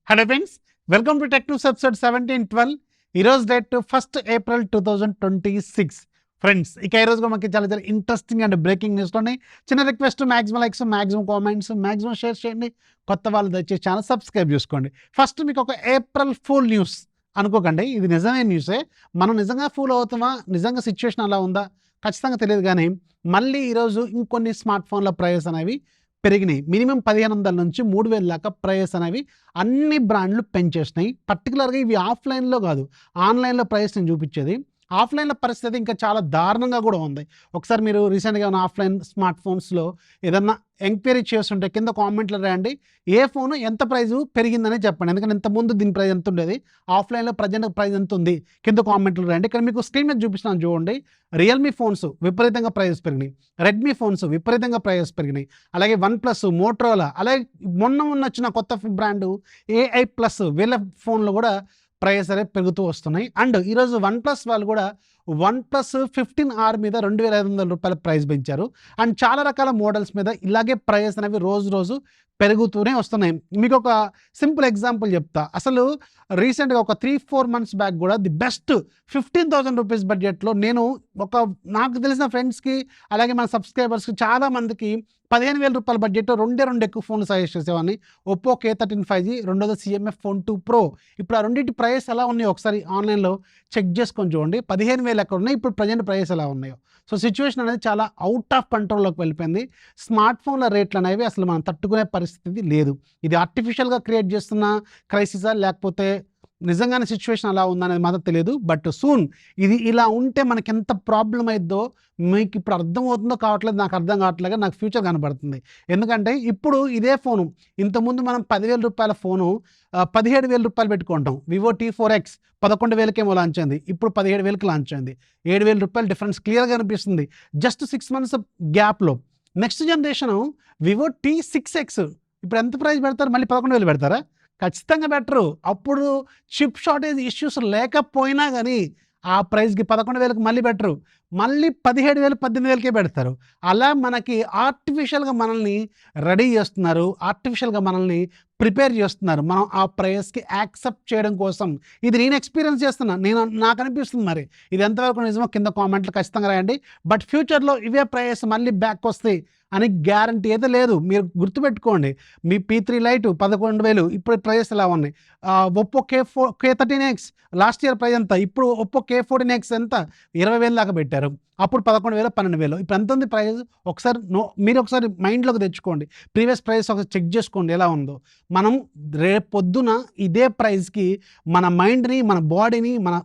Hello friends, welcome to tech news episode 1712. ఈరోజు date 1 April 2026. Friends, ఇక ఈరోజు మనకి చాలా ఇంట్రెస్టింగ్ అండ్ బ్రేకింగ్ న్యూస్ ఉన్నాయి. చిన్న request, maximum likes, maximum comments, maximum share చేయండి. కొత్త వాళ్ళు దయచేసి ఛానల్ సబ్స్క్రైబ్ చేసుకోండి. ఫస్ట్ మీకు ఒక ఏప్రిల్ ఫుల్ న్యూస్ అనుకోకండి, ఇది నిజమైన న్యూసే. మనం నిజంగా ఫూల్ అవుతామా, నిజంగా సిచ్యువేషన్ అలా ఉందా ఖచ్చితంగా తెలియదు. కానీ మళ్ళీ ఈరోజు ఇంకొన్ని స్మార్ట్ ఫోన్ల ప్రైస్ అనేవి పెరిగినాయి. మినిమం 1500 నుంచి 3000 దాకా ప్రైస్ అనేవి అన్ని బ్రాండ్లు పెంచేసినాయి. పర్టికులర్గా ఇవి ఆఫ్లైన్లో కాదు, ఆన్లైన్లో ప్రైస్ నేను చూపించేది. ఆఫ్లైన్లో పరిస్థితి ఇంకా చాలా దారుణంగా కూడా ఉంది. ఒకసారి మీరు రీసెంట్గా ఉన్న ఆఫ్లైన్ స్మార్ట్ ఫోన్స్లో ఏదన్నా ఎంక్వైరీ చేస్తుంటే కింద కామెంట్లో రాయండి, ఏ ఫోను ఎంత ప్రైజు పెరిగిందని చెప్పండి. ఎందుకంటే ఇంతకుముందు దీని ప్రైస్ ఎంత ఉండేది, ఆఫ్లైన్లో ప్రజెంట్ ప్రైస్ ఎంత ఉంది, కింద కామెంట్లో రాయండి. ఇక్కడ మీకు స్క్రీన్ మీద చూపిస్తున్నాను చూడండి. రియల్మీ ఫోన్స్ విపరీతంగా ప్రైజెస్ పెరిగినాయి, రెడ్మీ ఫోన్స్ విపరీతంగా ప్రైజెస్ పెరిగినాయి, అలాగే వన్ ప్లస్, మోటరోలా, అలాగే మొన్న వచ్చిన కొత్త బ్రాండు ఏఐ ప్లస్, వీళ్ళ ఫోన్లు కూడా ప్రైస్ అనేది పెరుగుతూ వస్తున్నాయి. అండ్ ఈరోజు వన్ ప్లస్ వాళ్ళు కూడా వన్ ప్లస్ 15R మీద 2500 రూపాయల ప్రైస్ పెంచారు. అండ్ చాలా రకాల మోడల్స్ మీద ఇలాగే ప్రైస్ అనేవి రోజు రోజు పెరుగుతూనే వస్తున్నాయి. మీకు ఒక సింపుల్ ఎగ్జాంపుల్ చెప్తా. అసలు రీసెంట్గా ఒక 3-4 మంత్స్ బ్యాక్ కూడా ది బెస్ట్ 15,000 రూపీస్ బడ్జెట్లో నేను నాకు తెలిసిన ఫ్రెండ్స్కి అలాగే మన సబ్స్క్రైబర్స్కి చాలామందికి 15,000 రూపాయల బడ్జెట్లో రెండు ఎక్కువ ఫోన్లు సజెస్ట్ చేసేవాడిని. ఒప్పో K13 5G, రెండోది CMF Phone 2 Pro. ఇప్పుడు ఆ రెండింటి ప్రైస్ ఎలా ఉన్నాయో ఒకసారి ఆన్లైన్లో చెక్ చేసుకొని చూడండి. 15,000 ఎక్కడ ఉన్నాయి, ఇప్పుడు ప్రజెంట్ ప్రైస్ ఎలా ఉన్నాయో. సో సిచ్యువేషన్ అనేది చాలా అవుట్ ఆఫ్ కంట్రోల్లోకి వెళ్ళిపోయింది. స్మార్ట్ ఫోన్ల రేట్లు అనేవి అసలు మనం తట్టుకునే పరిస్థితి లేదు. ఇది ఆర్టిఫిషియల్గా క్రియేట్ చేస్తున్న క్రైసిసా లేకపోతే నిజంగానే సిచ్యువేషన్ అలా ఉందనేది మాత్రం తెలియదు. బట్ సూన్ ఇది ఇలా ఉంటే మనకి ఎంత ప్రాబ్లం అయిద్దో మీకు ఇప్పుడు అర్థమవుతుందో కావట్లేదు, నాకు అర్థం కావట్లేదు, నాకు ఫ్యూచర్ కనబడుతుంది. ఎందుకంటే ఇప్పుడు ఇదే ఫోను ఇంతకుముందు మనం 10,000 రూపాయల ఫోను 17,000 రూపాయలు పెట్టుకుంటాం. వివో T4X 11,000కేమో లాంచ్ అయింది, ఇప్పుడు 17,000కి లాంచ్ అయింది. 7,000 రూపాయలు డిఫరెన్స్ క్లియర్గా కనిపిస్తుంది జస్ట్ 6 మంత్స్ గ్యాప్లో. నెక్స్ట్ జనరేషను వివో T6X ఇప్పుడు ఎంత ప్రైస్ పెడతారు, మళ్ళీ 11,000 పెడతారా? ఖచ్చితంగా బెటరు. అప్పుడు చిప్ షార్టేజ్ ఇష్యూస్ లేకపోయినా కానీ ఆ ప్రైస్కి 11,000కి మళ్ళీ బెటరు. మళ్ళీ 17,000, 18,000కే పెడతారు. అలా మనకి ఆర్టిఫిషియల్గా మనల్ని రెడీ చేస్తున్నారు, ఆర్టిఫిషియల్గా మనల్ని ప్రిపేర్ చేస్తున్నారు మనం ఆ ప్రైస్కి యాక్సెప్ట్ చేయడం కోసం. ఇది నేను ఎక్స్పీరియన్స్ చేస్తున్నా, నాకు అనిపిస్తుంది. మరి ఇది ఎంతవరకు నిజమో కింద కామెంట్లు ఖచ్చితంగా రాయండి. బట్ ఫ్యూచర్లో ఇవే ప్రైస్ మళ్ళీ బ్యాక్ వస్తాయి అని గ్యారంటీ అయితే లేదు. మీరు గుర్తుపెట్టుకోండి, మీ P3 లైట్ 11,000, ఇప్పుడు ప్రైస్ ఎలా ఉన్నాయి. Oppo K13X last year price ఎంత, ఇప్పుడు ఒప్పో K14X ఎంత, 20,000 దాకా పెట్టారు. అప్పుడు 11,000, 12,000, ఇప్పుడు ఎంత ఉంది ప్రైస్ ఒకసారి మీరు ఒకసారి మైండ్లోకి తెచ్చుకోండి. ప్రీవియస్ ప్రైస్ ఒకసారి చెక్ చేసుకోండి ఎలా ఉందో. మనం రేపొద్దున ఇదే ప్రైస్కి మన మైండ్ని, మన బాడీని, మన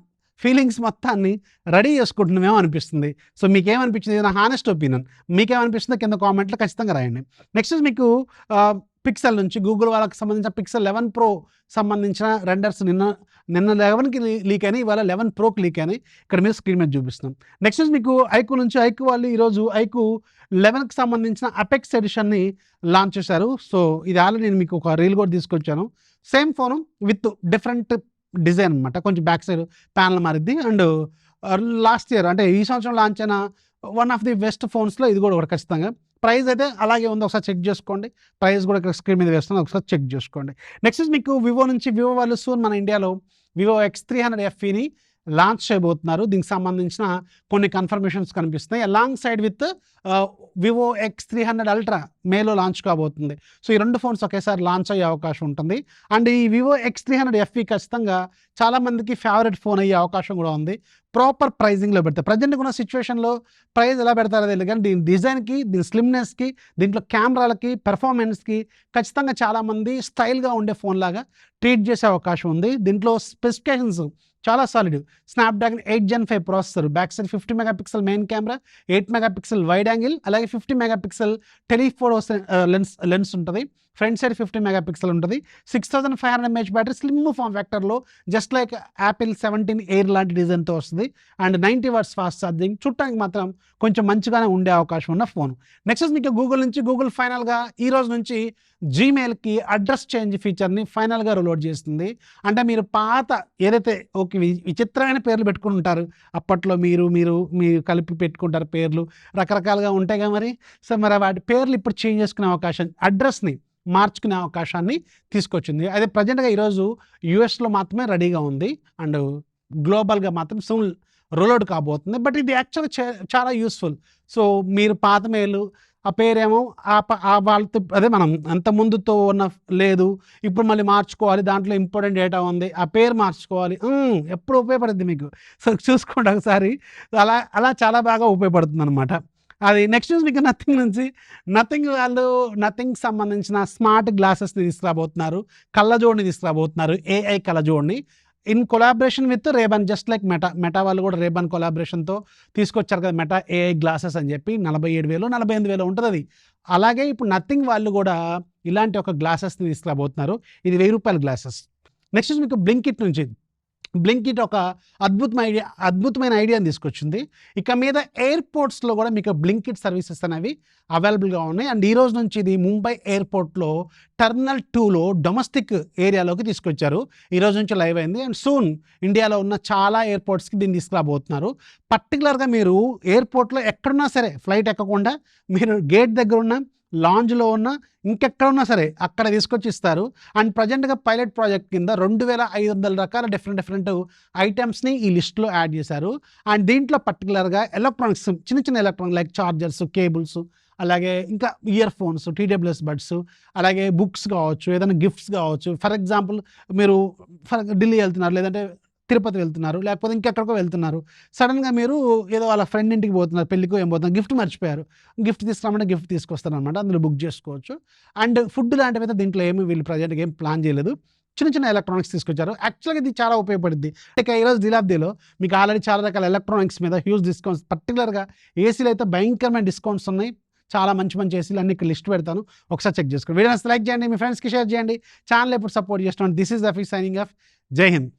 ఫీలింగ్స్ మొత్తాన్ని రెడీ చేసుకుంటున్నామేమో అనిపిస్తుంది. సో మీకేమనిపించింది, నా హానెస్ట్ ఒపీనియన్, మీకేమనిపిస్తుందో కింద కామెంట్లో ఖచ్చితంగా రాయండి. నెక్స్ట్ మీకు పిక్సెల్ నుంచి గూగుల్ వాళ్ళకి సంబంధించిన పిక్సెల్ 11 Pro సంబంధించిన రెండర్స్ నిన్న 11కి లీక్ అయినాయి, ఇవాళ 11 Proకి లీక్ అయినాయి. ఇక్కడ మీరు స్క్రీన్ మీద చూపిస్తున్నాం. నెక్స్ట్ మీకు ఐక్యూ నుంచి ఐక్యూ వాళ్ళు ఈరోజు ఐక్యూ 11కి సంబంధించిన అపెక్స్ ఎడిషన్ని లాంచ్ చేశారు. సో ఇది ఆల్రెడీ నేను మీకు ఒక రీల్ కూడా తీసుకొచ్చాను. Same phone with different design అనమాట, కొంచెం బ్యాక్ సైడ్ ప్యానల్ మారిద్ది. అండ్ లాస్ట్ ఇయర్ అంటే ఈ సంవత్సరం లాంచ్ అయిన వన్ ఆఫ్ ది బెస్ట్ ఫోన్స్లో ఇది కూడా ఒకటి ఖచ్చితంగా. ప్రైస్ అయితే అలాగే ఉంది, ఒకసారి చెక్ చేసుకోండి. ప్రైస్ కూడా ఇక్కడ స్క్రీన్ మీద వేస్తుంది, ఒకసారి చెక్ చేసుకోండి. నెక్స్ట్ మీకు వివో నుంచి వివో వాళ్ళు సూన్ మన ఇండియాలో వివో X300 FEని లాంచ్ చేయబోతున్నారు. దీనికి సంబంధించిన కొన్ని కన్ఫర్మేషన్స్ కనిపిస్తున్నాయి. Along side with Vivo X300 Ultra మేలో లాంచ్ కాబోతుంది. సో ఈ రెండు ఫోన్స్ ఒకేసారి లాంచ్ అయ్యే అవకాశం ఉంటుంది. అండ్ ఈ వివో X300 FE ఖచ్చితంగా చాలామందికి ఫేవరెట్ ఫోన్ అయ్యే అవకాశం కూడా ఉంది. ప్రాపర్ ప్రైజింగ్లో పెడతారు. ప్రజెంట్ ఉన్న సిచ్యువేషన్లో ప్రైస్ ఎలా పెడతారో తెలియదు, కానీ దీని డిజైన్కి, దీని స్లిమ్నెస్కి, దీంట్లో కెమెరాలకి, పెర్ఫార్మెన్స్కి ఖచ్చితంగా చాలామంది స్టైల్గా ఉండే ఫోన్ లాగా ట్రీట్ చేసే అవకాశం ఉంది. దీంట్లో స్పెసిఫికేషన్స్ చాలా solid. Snapdragon 8 Gen 5 processor, back side 50 megapixel main camera, 8 megapixel wide angle, అలాగే 50 మెగాపిక్సెల్ టెలిఫోటో లెన్స్ ఉంటుంది. ఫ్రంట్ సైడ్ 50 మెగాపిక్సెల్ ఉంటుంది. 6500 mAh బ్యాటరీ, స్లిమ్ ఫామ్ ఫ్యాక్టర్లో జస్ట్ లైక్ యాపిల్ 17 ఎయిర్ లాంటి డిజైన్తో వస్తుంది. And 90 watts fast charging. చూడటానికి మాత్రం కొంచెం మంచిగానే ఉండే అవకాశం ఉన్న ఫోన్. నెక్స్ట్ మీకు గూగుల్ నుంచి గూగుల్ ఫైనల్గా ఈ రోజు నుంచి జీమెయిల్కి అడ్రస్ చేంజ్ ఫీచర్ని ఫైనల్గా రోల్అవుట్ చేస్తుంది. అంటే మీరు పాత ఏదైతే విచిత్రమైన పేర్లు పెట్టుకుని ఉంటారు అప్పట్లో, మీరు కలిపి పెట్టుకుంటారు పేర్లు, రకరకాలుగా ఉంటాయి కదా మరి. సో మరి వాటి పేర్లు ఇప్పుడు చేంజ్ చేసుకునే అవకాశం, అడ్రస్ని మార్చుకునే అవకాశాన్ని తీసుకొచ్చింది. అదే ప్రజెంట్‌గా ఈరోజు యూఎస్‌లో మాత్రమే రెడీగా ఉంది. అండ్ గ్లోబల్‌గా మాత్రం సూన్ రోల్ ఔట్ కాబోతుంది. బట్ ఇది యాక్చువల్‌గా చాలా యూజ్‌ఫుల్. సో, మీరు పాత మెయిల్ ఆ పేరేమో వాళ్ళతో అదే మనం అంత ముందుతో ఉన్న లేదు. ఇప్పుడు మళ్ళీ మార్చుకోవాలి. దాంట్లో ఇంపార్టెంట్ డేటా ఉంది. ఆ పేరు మార్చుకోవాలి. ఎప్పుడు ఉపయోగపడుద్ది మీకు. సో, చూసుకోండి ఒకసారి. అలా చాలా బాగా ఉపయోగపడుతుందనమాట. అది నెక్స్ట్ న్యూస్ మీకు నథింగ్‌కి సంబంధించిన స్మార్ట్ గ్లాసెస్‌ని తీసుకురాబోతున్నారు. కళ్ళజోడుని తీసుకురాబోతున్నారు. ఏఐ కళ్ళజోడుని. In collaboration with Ray-Ban just like Meta వాళ్ళు కూడా రేబన్ కొలాబరేషన్‌తో తీసుకొచ్చారు కదా! మెటా ఏఐ గ్లాసెస్ అని చెప్పి 47,000 48,000 ఉంటదది. అలాగే ఇప్పుడు నథింగ్ వాళ్ళు కూడా ఇలాంటి ఒక గ్లాసెస్‌ని తీసుకురాబోతున్నారు. ఇది రూ. 1000 గ్లాసెస్. నెక్స్ట్ మీకు బ్లింకిట్ నుంచి. బ్లింకిట్ ఒక అద్భుతమైన ఐడియాని తీసుకొచ్చింది. ఇక మీద ఎయిర్‌పోర్ట్స్‌లో కూడా మీకు బ్లింకిట్ సర్వీసెస్ అనేవి అవైలబుల్‌గా ఉన్నాయి. అండ్ ఈ రోజు నుంచి ఇది ముంబై ఎయిర్‌పోర్ట్‌లో టెర్మినల్ 2లో డొమెస్టిక్ ఏరియాలోకి తీసుకొచ్చారు. ఈ రోజు నుంచి లైవ్ అయింది. అండ్ సూన్ ఇండియాలో ఉన్న చాలా ఎయిర్‌పోర్ట్స్‌కి దీన్ని తీసుకురాబోతున్నారు. పర్టిక్యులర్‌గా మీరు ఎయిర్‌పోర్ట్‌లో ఎక్కడున్నా సరే ఫ్లైట్ ఎక్కకుండా మీరు గేట్ దగ్గర ఉన్న, లాంజ్‌లో ఉన్న, ఇంకెక్కడున్నా సరే అక్కడ తీసుకొచ్చి ఇస్తారు. అండ్ ప్రజెంట్‌గా పైలట్ ప్రాజెక్ట్ కింద 2,500 రకాల డిఫరెంట్ ఐటెమ్స్‌ని ఈ లిస్ట్‌లో యాడ్ చేశారు. అండ్ దీంట్లో పర్టిక్యులర్‌గా ఎలక్ట్రానిక్స్ చిన్న ఎలక్ట్రానిక్ లైక్ చార్జర్స్, కేబుల్స్, అలాగే ఇంకా ఇయర్ ఫోన్స్, టీడబ్ల్యూఎస్ బడ్స్, అలాగే బుక్స్ కావచ్చు, ఏదైనా గిఫ్ట్స్ కావచ్చు. ఫర్ ఎగ్జాంపుల్ మీరు ఢిల్లీ వెళ్తున్నారు, లేదంటే తిరుపతి వెళ్తున్నారు, లేకపోతే ఇంకెక్కడికో వెళ్తున్నారు. సడన్‌గా మీరు ఏదో వాళ్ళ ఫ్రెండ్ ఇంటికి పోతున్నారు, పెళ్ళికో ఏం పోతున్నారు, గిఫ్ట్ మర్చిపోయారు. గిఫ్ట్ తీసుకురామంటే గిఫ్ట్ తీసుకొస్తారనమాట. అందులో బుక్ చేసుకోవచ్చు. అండ్ ఫుడ్ లాంటివైతే దీంట్లో వీళ్ళు ప్రజెంట్‌గా ఏం ప్లాన్ చేయలేదు. చిన్న ఎలక్ట్రానిక్స్ తీసుకొచ్చారు. యాక్చువల్‌గా ఇది చాలా ఉపయోగపడుద్ది. ఇక ఈరోజు దిలాబ్దీలో మీకు ఆల్రెడీ చాలా రకాల ఎలక్ట్రానిక్స్ మీద హ్యూజ్ డిస్కౌంట్స్, పర్టిక్యులర్‌గా ఏసీలో అయితే భయంకరమైన డిస్కౌంట్స్ ఉన్నాయి. చాలా మంచి ఏసీలు అన్ని ఇక్కడ లిస్ట్ పెడతాను. ఒకసారి చెక్ చేసుకోండి. వీడియోని లైక్ చేయండి, మీ ఫ్రెండ్స్‌కి షేర్ చేయండి. ఛానల్ ఎప్పుడు సపోర్ట్ చేస్తున్నాను. This is Rafi signing off. జై హింద్.